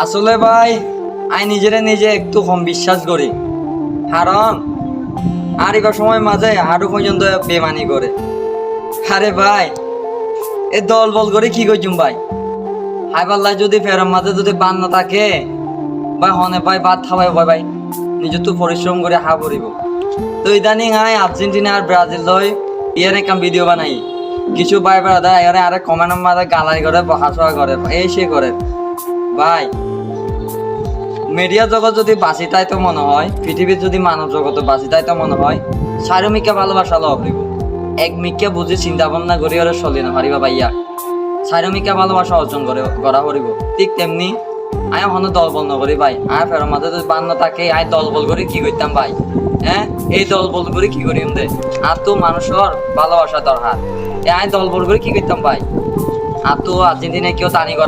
আসলে ভাই আই নিজেরে নিজে একটু কম বিশ্বাস করি, কারণ আর এবার সময় মাঝে আরো পর্যন্ত বেমানি করে। আরে ভাই এ দল বল করে কি করছুম ভাই, হাই পাল্লায় যদি ফেরম মাঝে যদি বান না থাকে ভাই হনে ভাই ভাত খাওয়াই ভাই ভাই নিজে তো পরিশ্রম করে হা পড়িব। তো ইদানিং আয় আর্জেন্টিনা আর ব্রাজিল লয় ইয়ার একটা ভিডিও বানাই, কিছু ভাই ব্রাদার এখানে আরে কমেন্ট মাঝে গালাই করে হাসা করে এই সে করে। ভাই মিডিয়া জগৎ যদি বাঁচি তাই তো মনে হয়, পৃথিবীর যদি মানব জগৎ বাঁচি তাই তো মনে হয় চারিমিকে ভালোবাসা লব হইব। এক মিকে বুঝি চিন্তা ভাবনা করি ওরা চলি না পারিবা ভাইয়া, চারিমিকে ভালোবাসা অর্জন করে করা করিব। ঠিক তেমনি আয় হন দল বল নকরি ভাই, আয় ফের মাঝে যদি বান্ন থাকে আয় দল বল করে কি করতাম ভাই। হ্যাঁ এই দল বল করে কি করিম দে, আর তো মানুষের ভালোবাসা দরকার। আয় দল বল করে কি করতাম ভাই, আর তো আর্জেন্টিনা কেউ টানি করা